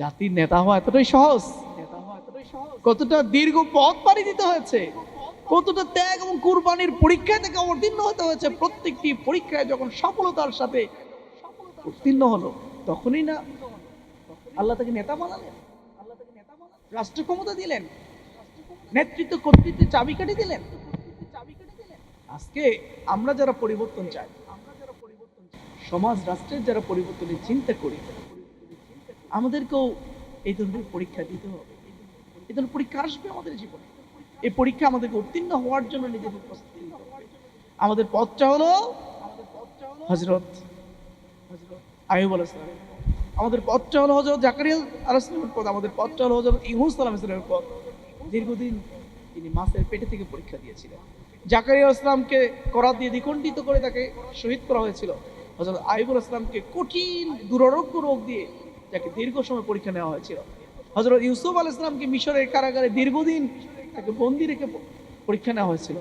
জাতির নেতা হওয়া এতটাই সহজ, কতটা দীর্ঘ পথ পাড়ি দিতে হয়েছে, কতটা ত্যাগ এবং কুরবানির পরীক্ষা থেকে অবতীর্ণ হতে হয়েছে। প্রত্যেকটি পরীক্ষায় যখন সফলতার সাথে উত্তীর্ণ হলো, তখনই না আল্লাহ তাকে নেতা বানালেন, রাষ্ট্র ক্ষমতা দিলেন, নেতৃত্ব কর্তৃত্বের চাবিকাঠি দিলেন। আজকে আমরা যারা পরিবর্তন চাই, সমাজ রাষ্ট্রের যারা পরিবর্তনের চিন্তা করি, আমাদেরকেও এই ধরনের পরীক্ষা দিতে হবে। এই ধরনের পরীক্ষা আসবে আমাদের জীবনে। এই পরীক্ষা আমাদেরকে উত্তীর্ণ হওয়ার জন্য নিজেদের প্রস্তুতি নিতে হবে। আমাদের পথটা হলো হযরত আইয়ুব আলাইহিস সালামের পথ। আমাদের পথটা হলো হযরত জাকারিয়া আলাইহিস সালামের পথ। আমাদের পথটা হলো হযরত ইউনূস আলাইহিস সালামের পথ। দীর্ঘদিন তিনি মাছের পেটে থেকে পরীক্ষা দিয়েছিলেন। জাকারিয়া আলাইহিস সালামকে করাত দিয়ে দ্বিখণ্ডিত করে তাকে শহীদ করা হয়েছিল। হযরত আইয়ুব আলাইহিস সালামকে কঠিন দুরারোগ্য রোগ দিয়ে তাকে দীর্ঘ সময় পরীক্ষা নেওয়া হয়েছিল। হযরত ইউসুফ আলাইহিস সালামকে মিশরের কারাগারে দীর্ঘদিন তাকে বন্দী রেখে পরীক্ষা নেওয়া হয়েছিল।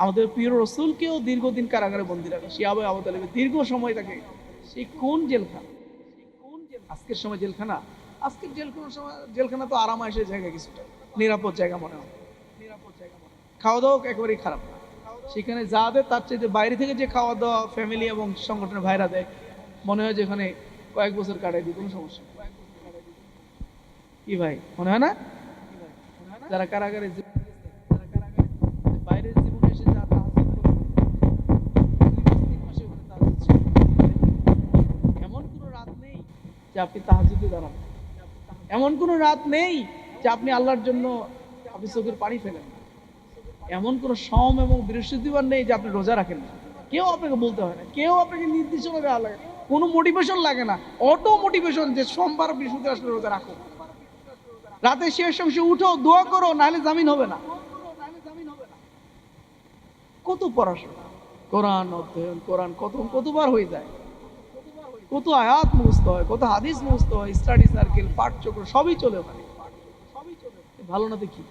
আমাদের প্রিয় রসুলকেও দীর্ঘদিন কারাগারে বন্দী রাখা, শিহাবে আবু তালেবের দীর্ঘ সময় তাকে, সেই কোন জেলখানা, আজকের সময় জেলখানা, আজকের জেলখানা তো আরামায়েশের জায়গা, কিছুটা নিরাপদ জায়গা মনে হয়। খাওয়া দাওয়া একেবারেই খারাপ না সেখানে, যা দেয় তার চেয়ে বাইরে থেকে যে খাওয়া দাওয়া ফ্যামিলি এবং সংগঠনের ভাইরা দেয়, মনে হয় যে এখানে কয়েক বছর কাটাই দিই, কোনো সমস্যা নেই। কি ভাই, মনে হয় না? যারা কারাগারে বাইরের জীবনে এসে যা তাহাজ্জুদ করে, 2 মাস 3 মাসে ওখানে তাহাজ্জুদ ছিল। এমন কোনো রাত নেই যে আপনি তাহাজ্জুদে দাঁড়ান, এমন কোনো রাত নেই যে আপনি আল্লাহর জন্য আপনি চোখের পানি ফেলেন, এমন কোনো সোম এবং বৃহস্পতিবার নেই যে আপনি রোজা রাখেন না। কেউ আপনাকে বলতে হয় না, কেউ আপনাকে নির্দেশনা দেওয়া লাগে, কোনো মোটিভেশন লাগে না, অটো মোটিভেশন যে সোমবার বৃহস্পতিবার আসলে রোজা রাখো, রাতে শেষ অংশে উঠো, দোয়া করো, নাহলে জামিন হবে না। কত পড়াশোনা, কোরআন অধ্যয়ন, কোরআন কতবার হয়ে যায়, কত আয়াত মুখস্থ হয়, কত হাদিস মুখস্থ হয়, স্টাডি সার্কেল, পাঠচক্র সবই চলে ওখানে। ভালো না তো কি,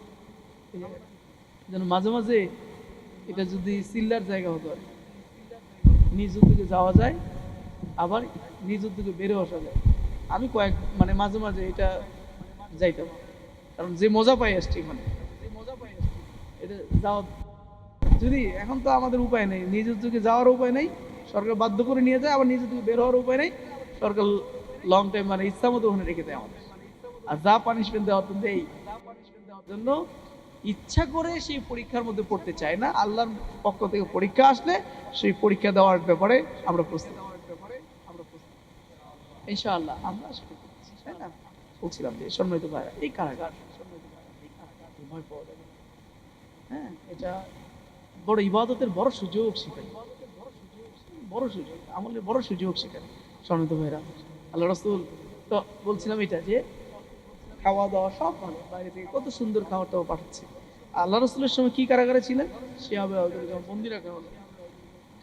যেন মাঝে মাঝে এটা যদি চিল্লার জায়গা হতো, নিজ উদ্যোগে যাওয়া যায়, আবার নিজ উদ্যোগে বেরো আসা যায়। আমি মাঝে মাঝে এটা যাইতাম, কারণ যে মজা পাই আসছি মানে এটা যাওয়া, যদি এখন তো আমাদের উপায় নেই, নিজ উদ্যোগে যাওয়ার উপায় নেই, সরকার বাধ্য করে নিয়ে যায়, আবার নিজ উদ্যোগে বের হওয়ার উপায় নেই, সরকার লং টাইম মানে ইচ্ছা মতো ওখানে রেখে দেয় আমাদের। আর যা পানিশমেন্ট দেওয়া তো দেই, জন্য ইচ্ছা করে সেই পরীক্ষার মধ্যে পড়তে চায় না। আল্লাহর পক্ষ থেকে পরীক্ষা আসলে সেই পরীক্ষা দেওয়ার ব্যাপারে আমরা প্রস্তুত, ইনশাআল্লাহ আমরা সেটা করছি, তাই না? বলছিলাম যে সম্মানিত ভাইরা, এই কারাগার ভয় পাওয়া যাবে, হ্যাঁ, এটা বড় ইবাদতের বড় সুযোগ সেখানে, বড় সুযোগ, আমলের বড় সুযোগ সেখানে। সম্মানিত ভাইরা, আল্লাহ রাসূল তো বলছিলাম এটা যে খাওয়া দাওয়া সব ভালো, বাইরে থেকে কত সুন্দর খাওয়া দাওয়া পাঠাচ্ছে। আল্লাহ রাসূলের সময় কি কারাগারে ছিলেন, সে হবে বন্দি রাখা হলো,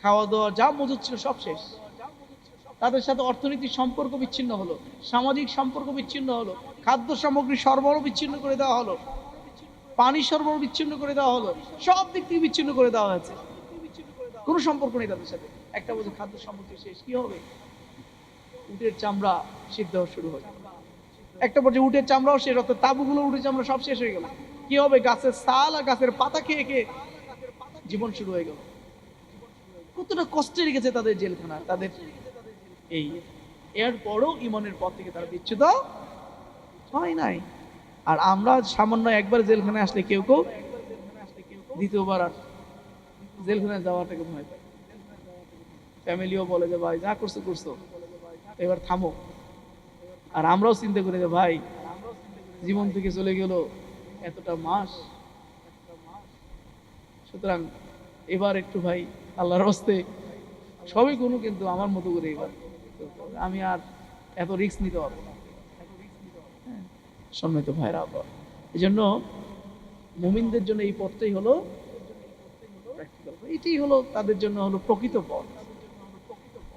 খাওয়া দাওয়া যা মজুদ ছিল সব শেষ, তাদের সাথে অর্থনৈতিক সম্পর্ক বিচ্ছিন্ন হলো, সামাজিক সম্পর্ক বিচ্ছিন্ন হলো, খাদ্য সামগ্রী সরবরাহ বিচ্ছিন্ন করে দেওয়া হলো, পানি সরবরাহ বিচ্ছিন্ন করে দেওয়া হলো, সব দিক থেকে বিচ্ছিন্ন করে দেওয়া হয়েছে, কোনো সম্পর্ক নেই তাদের সাথে। একটা বছর খাদ্য সামগ্রী শেষ, কি হবে? উটের চামড়া সিদ্ধ হওয়া শুরু হয়, একটা পর্যায়ে উটের চামড়াও শেষ, অর্থাৎ তাঁবুগুলো উটের চামড়া সব শেষ হয়ে গেল। কি হবে? গাছের ছাল আর গাছের পাতা খেয়ে খেয়ে জীবন শুরু হয়ে গেল। কতটা কষ্টে রেখেছে তাদের জেলখানা, তাদের এই, এরপরও ইমানের পথ থেকে তারা বিচ্যুত হয় নাই। আর আমরা সামান্য একবার জেলখানায় আসলে কেউ কেউ দ্বিতীয়বার আর জেলখানায় যাওয়াটাকে ভয় পায়। ফ্যামিলিও বলে যে ভাই যা করছো করছো, এবার থামো। আর আমরাও চিন্তা করি যে ভাই জীবন থেকে চলে গেল এতটা মাস, সুতরাং এবার একটু ভাই আল্লাহর হস্তে সবই কোনো, কিন্তু আমার মতো করে এবার আমি আর এত রিস্ক নিতে পারবো না। সম্মানিত ভাইরা, এই জন্য মুমিনদের জন্য এই পথটাই হলো প্র্যাকটিক্যাল, এটাই হলো তাদের জন্য হলো প্রকৃত পথ।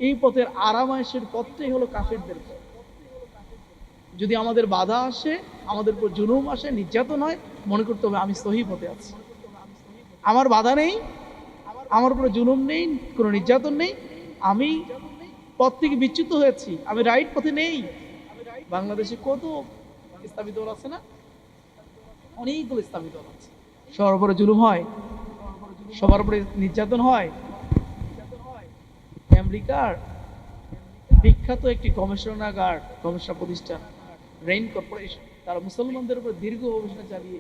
এই পথের আরামায়েশের পথটাই হলো কাফেরদের পথ। যদি আমাদের বাধা আসে, আমাদের উপর জুলুম আসে, নির্যাতন হয়, মনে করতে হবে আমি সহি পথে আছি, আমার বাধা নেই, আমার উপরে জুলুম নেই, কোনো নির্যাতন নেই, আমি পথ থেকে বিচ্যুত হয়েছি, আমি রাইট পথে নেই। বাংলাদেশে কত ইসলামী দল আছে না, অনেকগুলো ইসলামী দল আছে। সবার উপরে জুলুম হয়, সবার উপরে নির্যাতন হয়। আমেরিকার বিখ্যাত একটি গবেষণাগার, গবেষণা প্রতিষ্ঠান রেইন কর্পোরেশন, তারা মুসলমানদের উপর দীর্ঘ গবেষণা চালিয়ে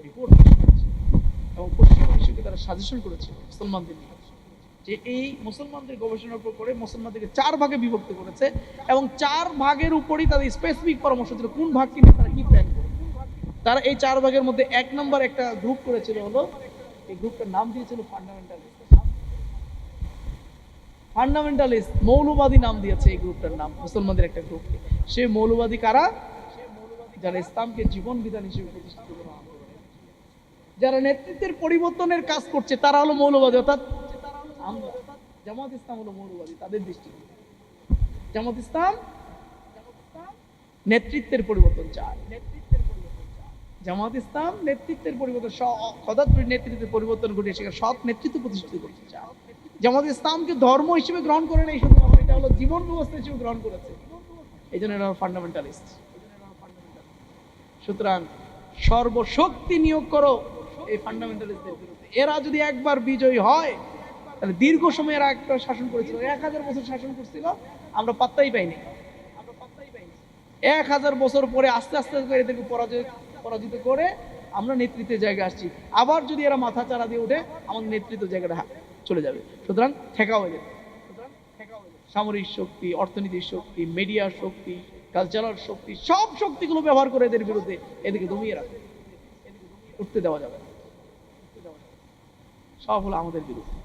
রিপোর্ট করেছে এবং পশ্চিমা বিশ্বকে তারা সাজেশন করেছে মুসলমানদের নিয়ে, যে এই মুসলমানদের গবেষণার উপর করে মুসলমানদেরকে 4 ভাগে বিভক্ত করেছে এবং 4 ভাগের উপরই তাদের স্পেসিফিক পরামর্শ ছিল কোন ভাগকে নিয়ে তারা কি প্ল্যান করবে। তারা এই 4 ভাগের মধ্যে 1 নম্বর একটা গ্রুপ করেছিল, হলো এই গ্রুপটার নাম দিয়েছিল ফান্ডামেন্টালিস্ট। ফান্ডামেন্টালিস্ট, মৌলবাদী নাম দিয়েছে এই গ্রুপটার নাম, মুসলমানদের একটা গ্রুপকে। সে মৌলবাদী কারা? যারা ইসলামকে জীবন বিধান হিসেবে প্রতিষ্ঠিত করে, যারা নেতৃত্বের পরিবর্তনের কাজ করছে তারা হলো মৌলবাদী। অর্থাৎ আমরা, জামাত ইসলাম হলো মৌলবাদী তাদের দৃষ্টিতে। জামাত ইসলাম নেতৃত্বের পরিবর্তন চায়, জামাত ইসলাম নেতৃত্বের পরিবর্তন, খোদাতুর নেতৃত্বের পরিবর্তন ঘটিয়ে সেখানে সৎ নেতৃত্ব প্রতিষ্ঠিত করতে চায়। জামাত ইসলামকে ধর্ম হিসেবে গ্রহণ করে নাই শুধু, এটা হলো জীবন ব্যবস্থা হিসেবে গ্রহণ করেছে, এই জন্য এরা ফান্ডামেন্টালিস্ট। সুতরাং সর্বশক্তি নিয়োগ করো এই ফান্ডামেন্টালিস্টদের বিরুদ্ধে। এরা যদি একবার বিজয়ী হয় তাহলে দীর্ঘ সময় এরা একটা শাসন করেছিল, 1000 বছর শাসন করছিল, আমরা পাত্তাই পাইনি। 1000 বছর পরে আস্তে আস্তে করে এদেরকে পরাজিত করে আমরা নেতৃত্বের জায়গায় আসছি। আবার যদি এরা মাথা চারা দিয়ে উঠে আমাদের নেতৃত্ব জায়গাটা চলে যাবে। সুতরাং ঠেকা হয়ে যাবে। সামরিক শক্তি, অর্থনৈতিক শক্তি, মিডিয়ার শক্তি, কালচারাল শক্তি, সব শক্তিগুলো ব্যবহার করে এদের বিরুদ্ধে এদিকে দমিয়ে রাখে, উঠতে দেওয়া যাবে, সব হলো আমাদের বিরুদ্ধে।